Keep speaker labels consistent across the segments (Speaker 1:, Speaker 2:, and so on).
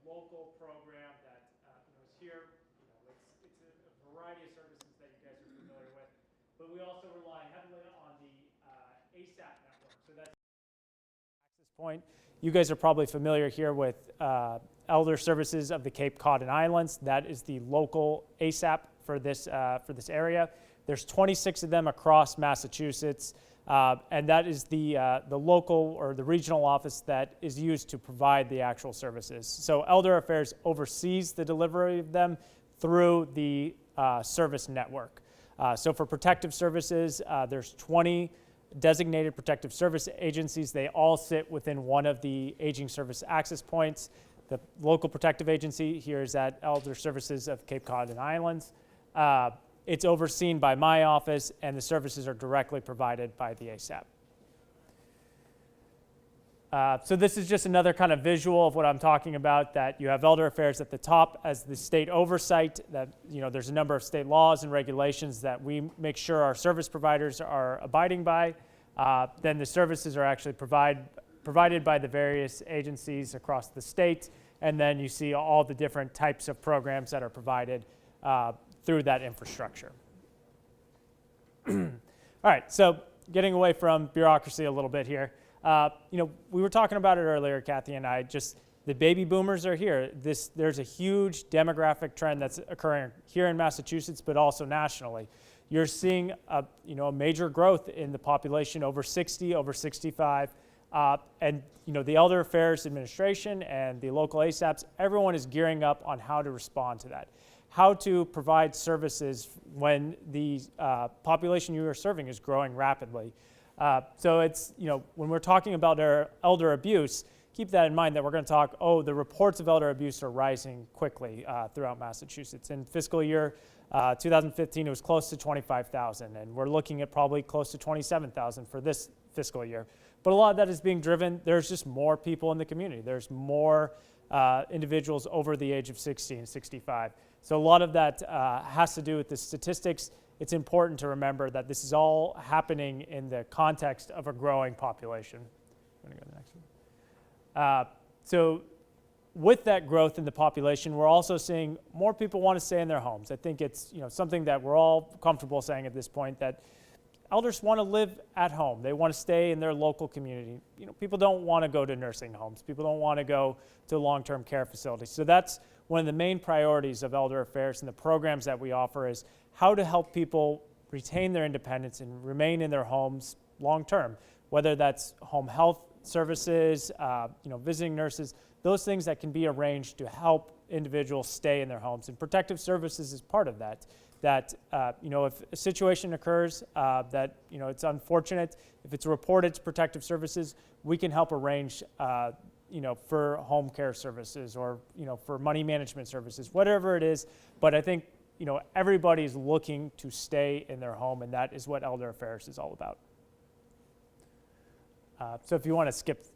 Speaker 1: local program that is here. It's a variety of services that you guys are familiar with, but we also rely heavily on the ASAP network. So that's access point. You guys are probably familiar here with Elder Services of the Cape Cod and Islands. That is the local ASAP for this area. There's 26 of them across Massachusetts, and that is the local or the regional office that is used to provide the actual services. So Elder Affairs oversees the delivery of them through the service network. So for protective services, there's 20 designated protective service agencies. They all sit within one of the aging service access points. The local protective agency here is at Elder Services of Cape Cod and Islands. It's overseen by my office, and the services are directly provided by the ASAP. So this is just another kind of visual of what I'm talking about, that you have Elder Affairs at the top as the state oversight, that there's a number of state laws and regulations that we make sure our service providers are abiding by. Then the services are actually provided by the various agencies across the state, and then you see all the different types of programs that are provided through that infrastructure. All right, so getting away from bureaucracy a little bit here. We were talking about it earlier, Kathy and I, just the baby boomers are here. There's a huge demographic trend that's occurring here in Massachusetts, but also nationally. You're seeing a major growth in the population over 60, over 65, and the Elder Affairs Administration and the local ASAPs, everyone is gearing up on how to respond to that, how to provide services when the population you are serving is growing rapidly. So it's, when we're talking about our elder abuse, keep that in mind that we're going to talk, the reports of elder abuse are rising quickly throughout Massachusetts. In fiscal year 2015, it was close to 25,000, and we're looking at probably close to 27,000 for this fiscal year. But a lot of that is being driven, there's just more people in the community. There's more individuals over the age of 60 and 65. So a lot of that has to do with the statistics. It's important to remember that this is all happening in the context of a growing population. I'm going to go to the next one. So with that growth in the population, we're also seeing more people want to stay in their homes. I think it's something that we're all comfortable saying at this point, that elders want to live at home. They want to stay in their local community. People don't want to go to nursing homes. People don't want to go to long-term care facilities. So that's one of the main priorities of Elder Affairs and the programs that we offer, is how to help people retain their independence and remain in their homes long-term, whether that's home health services, visiting nurses, those things that can be arranged to help individuals stay in their homes. And protective services is part of that. That if a situation occurs that it's unfortunate, if it's reported to protective services, we can help arrange for home care services or for money management services, whatever it is. But I think everybody's looking to stay in their home, and that is what Elder Affairs is all about. So if you want to skip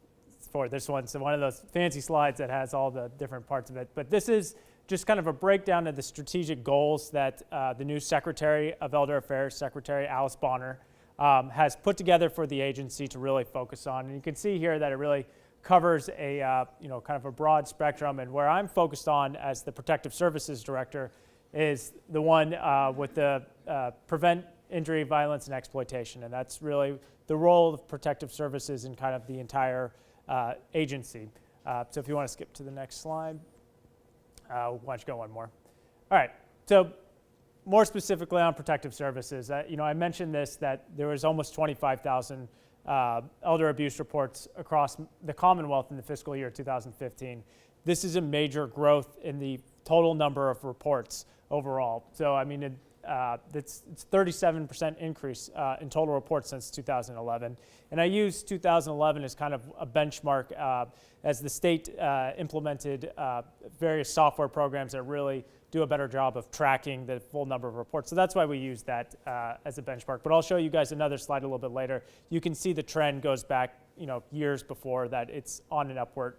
Speaker 1: forward this one, so one of those fancy slides that has all the different parts of it. But this is just kind of a breakdown of the strategic goals that the new Secretary of Elder Affairs, Secretary Alice Bonner, has put together for the agency to really focus on. And you can see here that it really covers a kind of a broad spectrum. And where I'm focused on as the Protective Services Director is the one with the prevent injury, violence, and exploitation. And that's really the role of protective services in kind of the entire agency. So if you want to skip to the next slide. Why don't you go one more? All right, so more specifically on protective services, I mentioned this, that there was almost 25,000 elder abuse reports across the Commonwealth in the fiscal year 2015. This is a major growth in the total number of reports overall. So I mean, it's 37% increase in total reports since 2011. And I use 2011 as kind of a benchmark as the state implemented various software programs that really do a better job of tracking the full number of reports. So that's why we use that as a benchmark. But I'll show you guys another slide a little bit later. You can see the trend goes back years before that. It's on an upward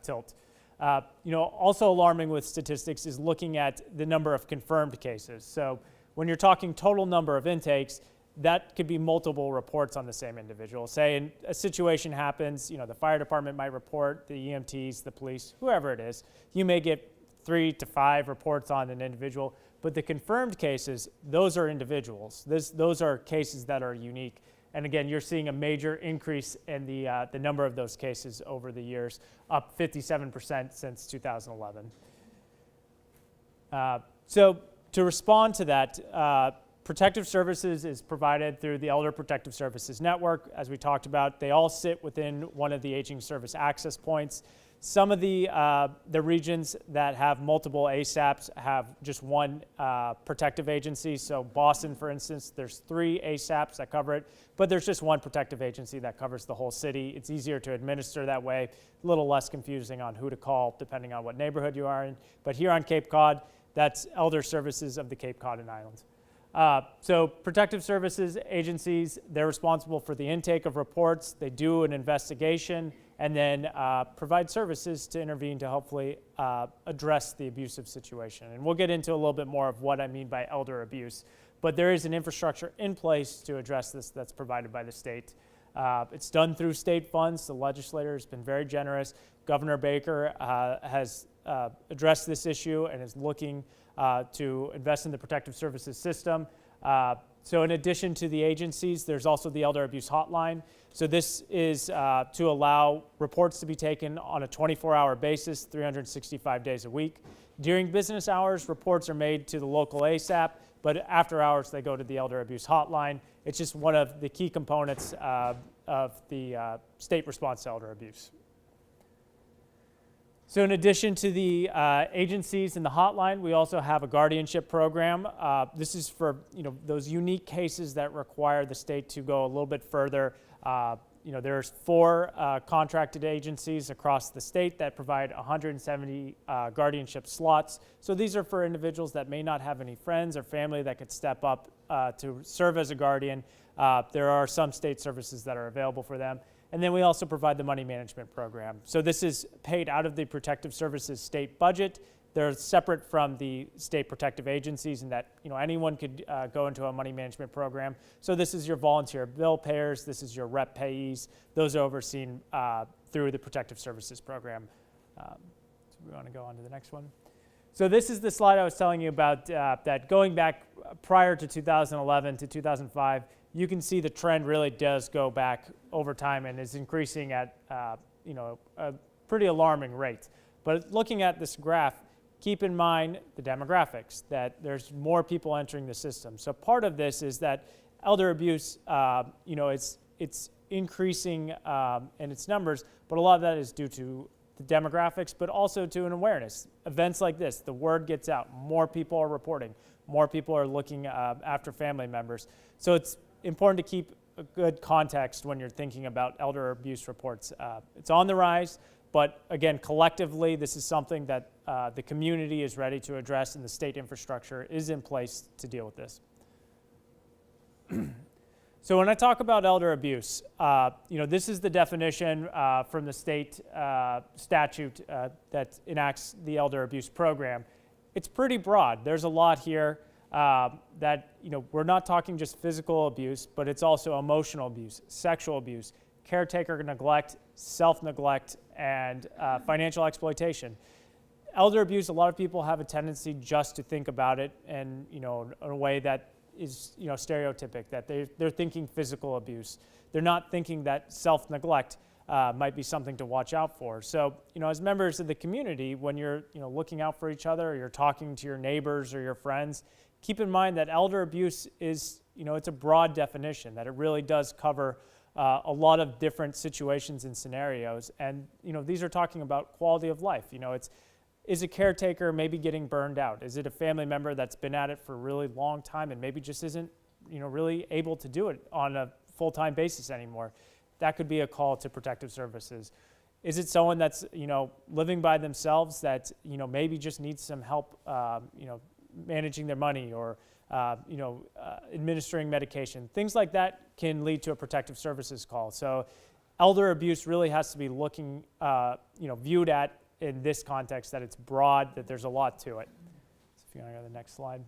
Speaker 1: tilt. Also alarming with statistics is looking at the number of confirmed cases. So when you're talking total number of intakes, that could be multiple reports on the same individual. Say a situation happens, the fire department might report, the EMTs, the police, whoever it is. You may get 3 to 5 reports on an individual, but the confirmed cases, those are individuals. Those are cases that are unique. And again, you're seeing a major increase in the number of those cases over the years, up 57% since 2011. So to respond to that, protective services is provided through the Elder Protective Services Network. As we talked about, they all sit within one of the aging service access points. Some of the regions that have multiple ASAPs have just one protective agency. So Boston, for instance, there's 3 ASAPs that cover it, but there's just one protective agency that covers the whole city. It's easier to administer that way, a little less confusing on who to call depending on what neighborhood you are in. But here on Cape Cod, that's Elder Services of the Cape Cod and Islands. So protective services agencies, they're responsible for the intake of reports. They do an investigation and then provide services to intervene to hopefully address the abusive situation. And we'll get into a little bit more of what I mean by elder abuse. But there is an infrastructure in place to address this that's provided by the state. It's done through state funds. The legislator has been very generous. Governor Baker has addressed this issue and is looking to invest in the protective services system. So in addition to the agencies, there's also the Elder Abuse Hotline. So this is to allow reports to be taken on a 24-hour basis, 365 days a week. During business hours, reports are made to the local ASAP, but after hours, they go to the Elder Abuse Hotline. It's just one of the key components of the state response to elder abuse. So in addition to the agencies and the hotline, we also have a guardianship program. This is for those unique cases that require the state to go a little bit further. There's 4 contracted agencies across the state that provide 170 guardianship slots. So these are for individuals that may not have any friends or family that could step up to serve as a guardian. There are some state services that are available for them. And then we also provide the money management program. So this is paid out of the Protective Services state budget. They're separate from the state protective agencies in that anyone could go into a money management program. So this is your volunteer bill payers. This is your rep payees. Those are overseen through the Protective Services program. So we want to go on to the next one. So this is the slide I was telling you about that going back prior to 2011 to 2005, you can see the trend really does go back over time and is increasing at a pretty alarming rate. But looking at this graph, keep in mind the demographics, that there's more people entering the system. So part of this is that elder abuse, it's increasing in its numbers, but a lot of that is due to the demographics, but also to an awareness. Events like this, the word gets out, more people are reporting, more people are looking after family members. So it's important to keep a good context when you're thinking about elder abuse reports. It's on the rise, but again, collectively, this is something that the community is ready to address and the state infrastructure is in place to deal with this. So when I talk about elder abuse, this is the definition from the state statute that enacts the elder abuse program. It's pretty broad. There's a lot here. That we're not talking just physical abuse, but it's also emotional abuse, sexual abuse, caretaker neglect, self-neglect, and financial exploitation. Elder abuse, a lot of people have a tendency just to think about it and in a way that is stereotypic, that they're thinking physical abuse. They're not thinking that self-neglect might be something to watch out for. So, as members of the community, when you're looking out for each other, or you're talking to your neighbors or your friends, keep in mind that elder abuse is, it's a broad definition, that it really does cover a lot of different situations and scenarios. And, these are talking about quality of life. Is a caretaker maybe getting burned out? Is it a family member that's been at it for a really long time and maybe just isn't, really able to do it on a full-time basis anymore? That could be a call to protective services. Is it someone that's, living by themselves that, maybe just needs some help, managing their money or, administering medication? Things like that can lead to a protective services call. So elder abuse really has to be looking, viewed at in this context, that it's broad, that there's a lot to it. So if you want to go to the next slide.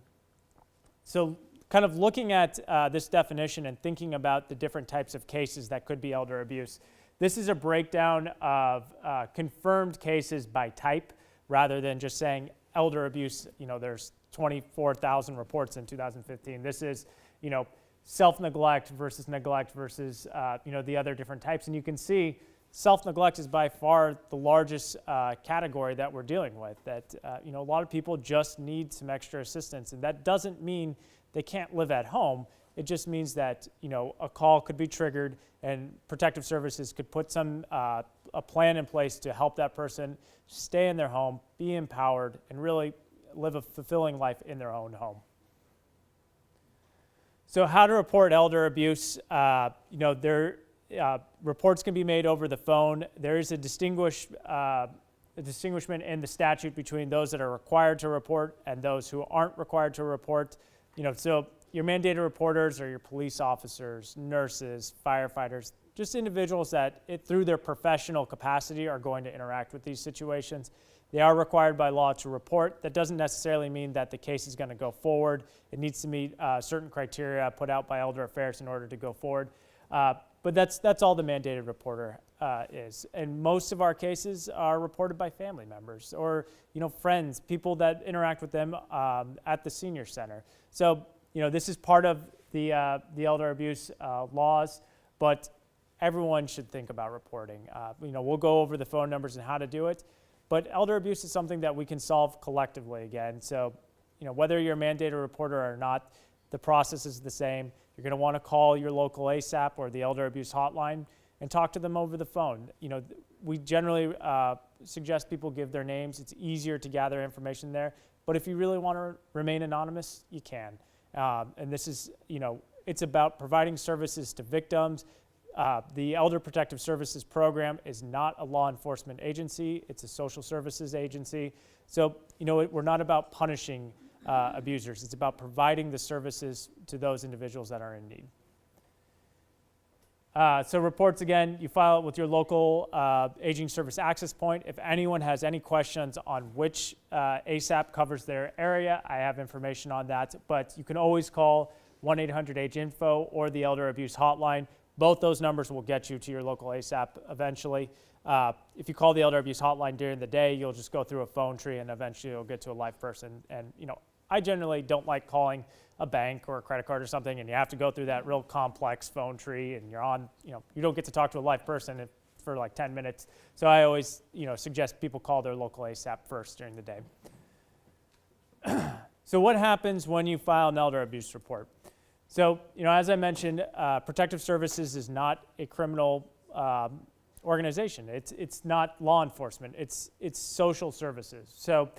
Speaker 1: So kind of looking at this definition and thinking about the different types of cases that could be elder abuse, this is a breakdown of confirmed cases by type rather than just saying elder abuse, there's 24,000 reports in 2015. This is, self-neglect versus neglect versus, the other different types. And you can see self-neglect is by far the largest category that we're dealing with, that, a lot of people just need some extra assistance. And that doesn't mean they can't live at home. It just means that, a call could be triggered and protective services could put some, a plan in place to help that person stay in their home, be empowered, and really live a fulfilling life in their own home. So how to report elder abuse, reports can be made over the phone. There is a distinguishment in the statute between those that are required to report and those who aren't required to report. So your mandated reporters are your police officers, nurses, firefighters, just individuals that through their professional capacity are going to interact with these situations. They are required by law to report. That doesn't necessarily mean that the case is going to go forward. It needs to meet certain criteria put out by Elder Affairs in order to go forward. But that's all the mandated reporter is. And most of our cases are reported by family members or friends, people that interact with them at the senior center. So this is part of the elder abuse laws, but everyone should think about reporting. We'll go over the phone numbers and how to do it, but elder abuse is something that we can solve collectively again. So whether you're a mandated reporter or not, the process is the same. You're going to want to call your local ASAP or the elder abuse hotline and talk to them over the phone. We generally suggest people give their names. It's easier to gather information there. But if you really want to remain anonymous, you can. And this is, it's about providing services to victims. The Elder Protective Services Program is not a law enforcement agency. It's a social services agency. So, we're not about punishing abusers. It's about providing the services to those individuals that are in need. So reports, again, you file it with your local aging service access point. If anyone has any questions on which ASAP covers their area, I have information on that. But you can always call 1-800-AGE-INFO or the Elder Abuse Hotline. Both those numbers will get you to your local ASAP eventually. If you call the Elder Abuse Hotline during the day, you'll just go through a phone tree and eventually you'll get to a live person. And I generally don't like calling a bank or a credit card or something and you have to go through that real complex phone tree and you're on, you don't get to talk to a live person for like 10 minutes. So I always, suggest people call their local ASAP first during the day. So what happens when you file an elder abuse report? So, as I mentioned, Protective Services is not a criminal organization. It's not law enforcement. It's social services. So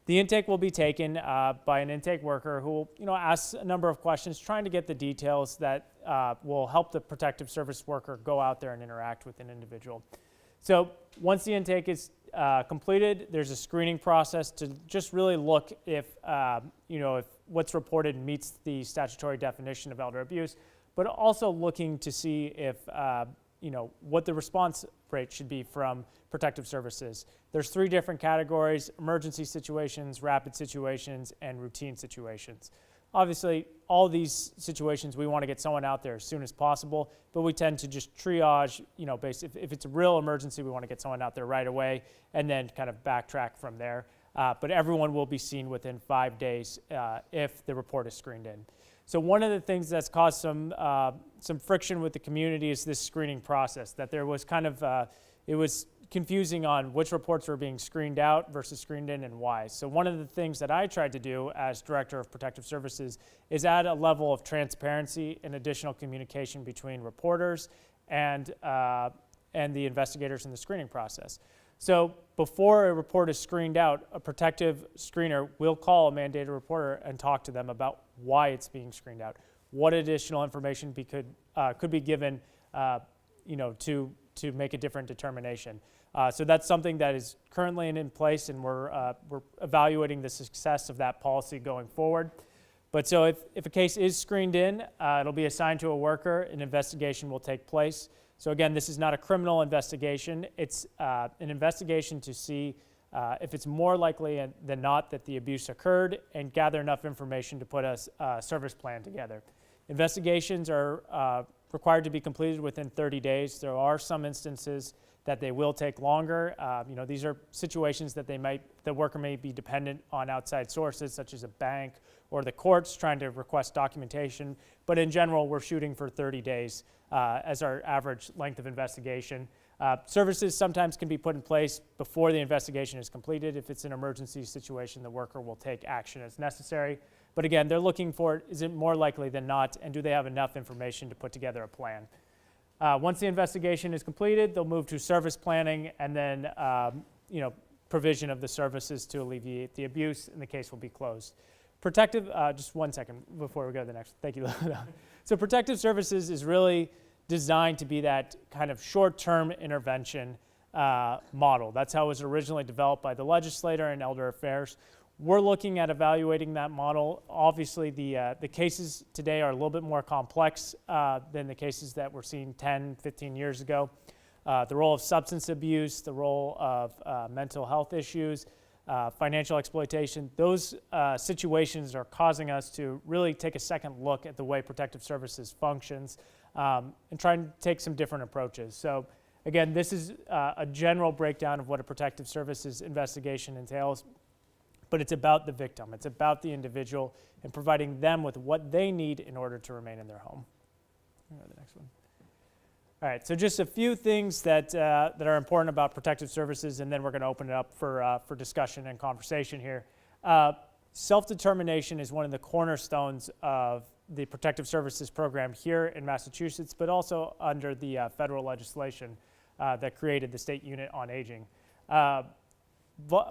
Speaker 1: the intake will be taken by an intake worker who will, ask a number of questions, trying to get the details that will help the protective service worker go out there and interact with an individual. So once the intake is completed, there's a screening process to just really look if what's reported meets the statutory definition of elder abuse, but also looking to see if what the response rate should be from protective services. There's 3 different categories: emergency situations, rapid situations, and routine situations. Obviously, all these situations, we want to get someone out there as soon as possible, but we tend to just triage, if it's a real emergency, we want to get someone out there right away and then kind of backtrack from there. But everyone will be seen within 5 days if the report is screened in. So one of the things that's caused some friction with the community is this screening process, that there was kind of, it was confusing on which reports were being screened out versus screened in and why. So one of the things that I tried to do as Director of Protective Services is add a level of transparency and additional communication between reporters and the investigators in the screening process. So before a report is screened out, a protective screener will call a mandated reporter and talk to them about why it's being screened out, what additional information could be given to make a different determination. So that's something that is currently in place, and we're evaluating the success of that policy going forward. But so if a case is screened in, it'll be assigned to a worker, an investigation will take place. So again, this is not a criminal investigation. It's an investigation to see if it's more likely than not that the abuse occurred, and gather enough information to put a service plan together. Investigations are required to be completed within 30 days. There are some instances that they will take longer. These are situations that the worker may be dependent on outside sources, such as a bank or the courts trying to request documentation. But in general, we're shooting for 30 days as our average length of investigation. Services sometimes can be put in place before the investigation is completed. If it's an emergency situation, the worker will take action as necessary. But again, they're looking for, is it more likely than not, and do they have enough information to put together a plan? Once the investigation is completed, they'll move to service planning, and then provision of the services to alleviate the abuse, and the case will be closed. Protective, just 1 second before we go to the next. Thank you. So protective services is really designed to be that kind of short-term intervention model. That's how it was originally developed by the legislator and Elder Affairs. We're looking at evaluating that model. Obviously, the cases today are a little bit more complex than the cases that were seen 10, 15 years ago. The role of substance abuse, the role of mental health issues, financial exploitation, those situations are causing us to really take a second look at the way protective services functions and try and take some different approaches. So again, this is a general breakdown of what a protective services investigation entails. But it's about the victim. It's about the individual and providing them with what they need in order to remain in their home. Go to the next one. All right, so just a few things that are important about protective services, and then we're going to open it up for discussion and conversation here. Self-determination is one of the cornerstones of the protective services program here in Massachusetts, but also under the federal legislation that created the State Unit on Aging.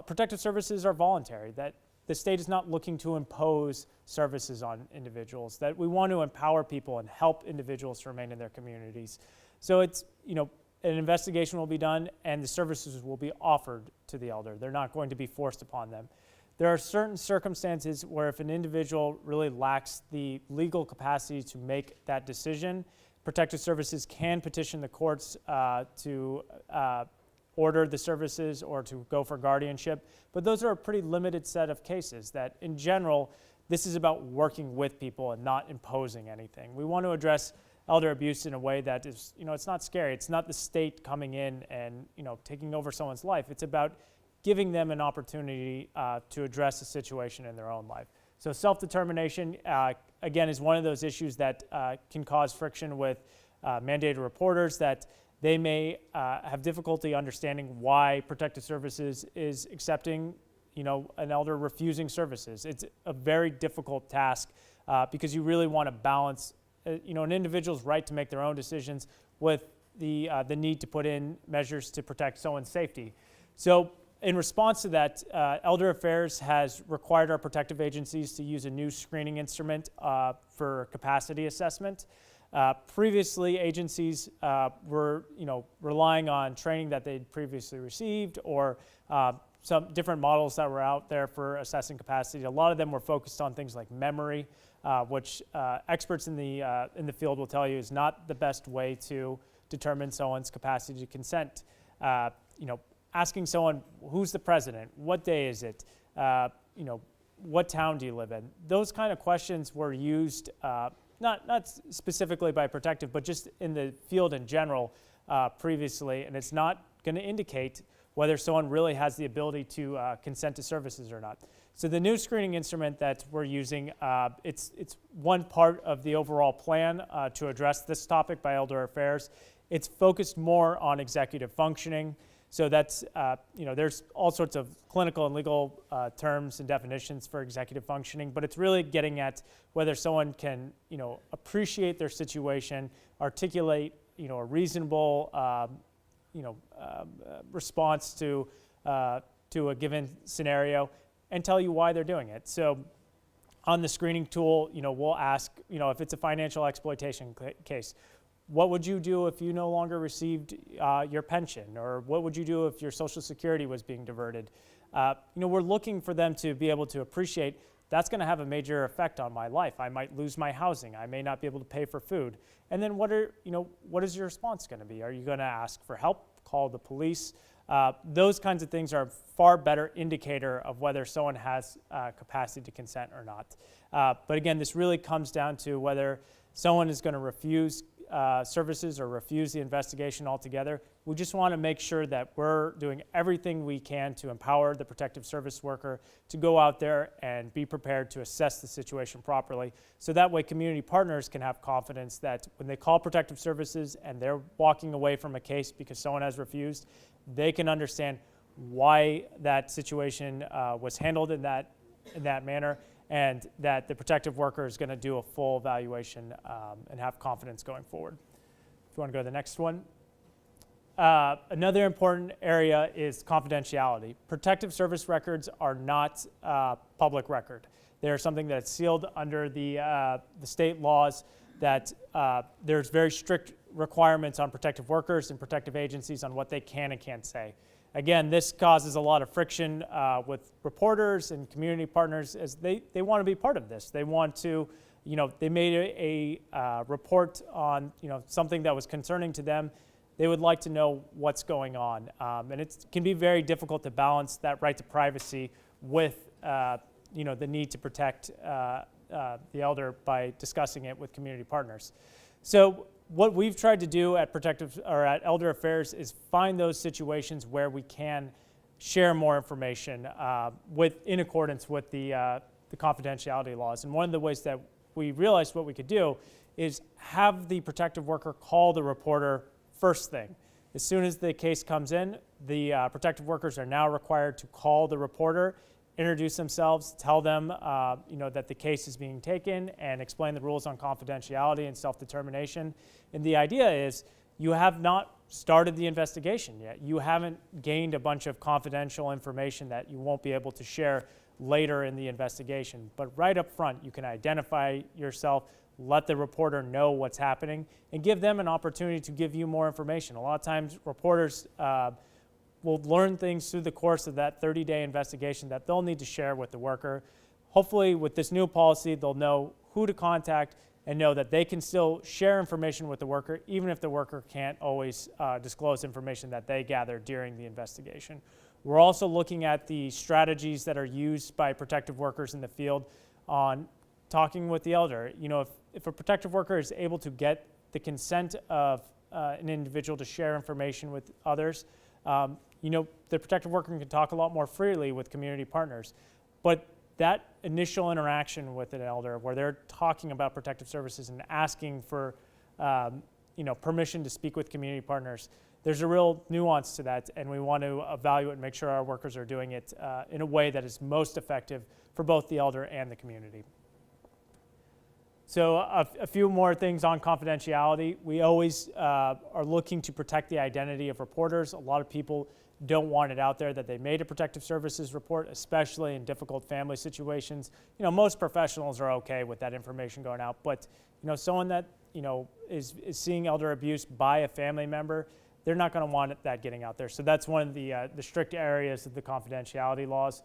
Speaker 1: Protective services are voluntary, that the state is not looking to impose services on individuals, that we want to empower people and help individuals to remain in their communities. So it's, an investigation will be done and the services will be offered to the elder. They're not going to be forced upon them. There are certain circumstances where if an individual really lacks the legal capacity to make that decision, protective services can petition the courts to order the services or to go for guardianship, but those are a pretty limited set of cases that in general, this is about working with people and not imposing anything. We want to address elder abuse in a way that is, it's not scary. It's not the state coming in and, taking over someone's life. It's about giving them an opportunity to address a situation in their own life. So self-determination, again, is one of those issues that can cause friction with mandated reporters, that they may have difficulty understanding why protective services is accepting, an elder refusing services. It's a very difficult task because you really want to balance, an individual's right to make their own decisions with the need to put in measures to protect someone's safety. So in response to that, Elder Affairs has required our protective agencies to use a new screening instrument for capacity assessment. Previously, agencies were, relying on training that they'd previously received or some different models that were out there for assessing capacity. A lot of them were focused on things like memory, which experts in the field will tell you is not the best way to determine someone's capacity to consent. Asking someone, who's the president? What day is it? What town do you live in? Those kind of questions were used not specifically by protective, but just in the field in general previously, and it's not going to indicate whether someone really has the ability to consent to services or not. So the new screening instrument that we're using, it's one part of the overall plan to address this topic by Elder Affairs. It's focused more on executive functioning. So that's, there's all sorts of clinical and legal terms and definitions for executive functioning, but it's really getting at whether someone can, appreciate their situation, articulate, a reasonable, response to a given scenario, and tell you why they're doing it. So on the screening tool, we'll ask, if it's a financial exploitation case, what would you do if you no longer received your pension? Or what would you do if your Social Security was being diverted? We're looking for them to be able to appreciate that's going to have a major effect on my life. I might lose my housing. I may not be able to pay for food. And then what is your response going to be? Are you going to ask for help, call the police? Those kinds of things are a far better indicator of whether someone has capacity to consent or not. But again, this really comes down to whether someone is going to refuse services or refuse the investigation altogether. We just want to make sure that we're doing everything we can to empower the protective service worker to go out there and be prepared to assess the situation properly. So that way community partners can have confidence that when they call protective services and they're walking away from a case because someone has refused, they can understand why that situation was handled in that manner, and that the protective worker is going to do a full evaluation and have confidence going forward. If you want to go to the next one. Another important area is confidentiality. Protective service records are not public record. They're something that's sealed under the state laws, that there's very strict requirements on protective workers and protective agencies on what they can and can't say. Again, this causes a lot of friction with reporters and community partners, as they want to be part of this. They want to, they made a report on, something that was concerning to them. They would like to know what's going on. And it can be very difficult to balance that right to privacy with, the need to protect the elder by discussing it with community partners. So what we've tried to do at at Elder Affairs is find those situations where we can share more information in accordance with the confidentiality laws. And one of the ways that we realized what we could do is have the protective worker call the reporter first thing. As soon as the case comes in, the protective workers are now required to call the reporter, introduce themselves, tell them that the case is being taken, and explain the rules on confidentiality and self-determination. And the idea is you have not started the investigation yet. You haven't gained a bunch of confidential information that you won't be able to share later in the investigation. But right up front, you can identify yourself, let the reporter know what's happening, and give them an opportunity to give you more information. A lot of times reporters will learn things through the course of that 30-day investigation that they'll need to share with the worker. Hopefully with this new policy, they'll know who to contact and know that they can still share information with the worker, even if the worker can't always disclose information that they gathered during the investigation. We're also looking at the strategies that are used by protective workers in the field on talking with the elder. If a protective worker is able to get the consent of an individual to share information with others, the protective worker can talk a lot more freely with community partners. But that initial interaction with an elder where they're talking about protective services and asking for permission to speak with community partners, there's a real nuance to that, and we want to evaluate and make sure our workers are doing it in a way that is most effective for both the elder and the community. So a few more things on confidentiality. We always are looking to protect the identity of reporters. A lot of people don't want it out there that they made a protective services report, especially in difficult family situations. Most professionals are okay with that information going out, but someone that is seeing elder abuse by a family member, they're not going to want that getting out there. So that's one of the strict areas of the confidentiality laws.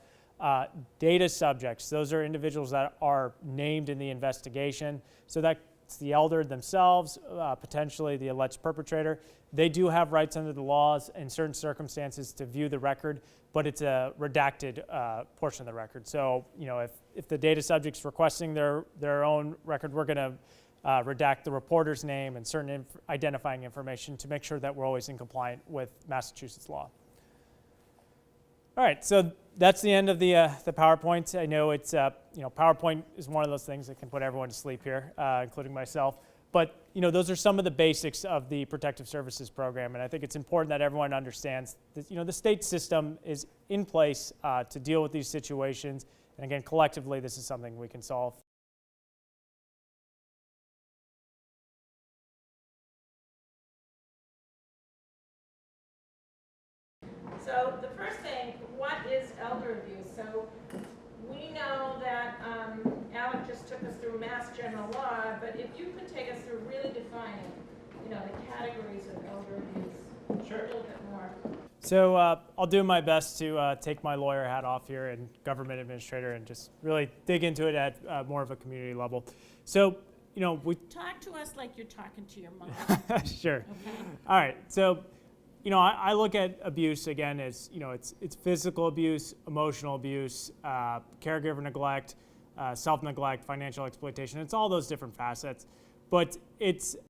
Speaker 1: Data subjects, those are individuals that are named in the investigation. So that's the elder themselves, potentially the alleged perpetrator. They do have rights under the laws in certain circumstances to view the record, but it's a redacted portion of the record. So, if the data subject's requesting their own record, we're going to redact the reporter's name and certain identifying information to make sure that we're always in compliance with Massachusetts law. All right, so that's the end of the PowerPoint. I know it's PowerPoint is one of those things that can put everyone to sleep here, including myself. But those are some of the basics of the Protective Services Program, and I think it's important that everyone understands that the state system is in place to deal with these situations. And again, collectively, this is something we can solve.
Speaker 2: So the first thing, what is elder abuse? So we know that Alec just took us through Mass General Law, but if you could take us through really defining, the categories of elder abuse. Sure. A little bit more.
Speaker 1: So I'll do my best to take my lawyer hat off here and government administrator and just really dig into it at more of a community level. So, we
Speaker 2: talk to us like you're talking to your mom.
Speaker 1: Sure.
Speaker 2: Okay.
Speaker 1: All right. So you know, I look at abuse again as, you know, it's physical abuse, emotional abuse, caregiver neglect, self-neglect, financial exploitation. It's all those different facets. But it's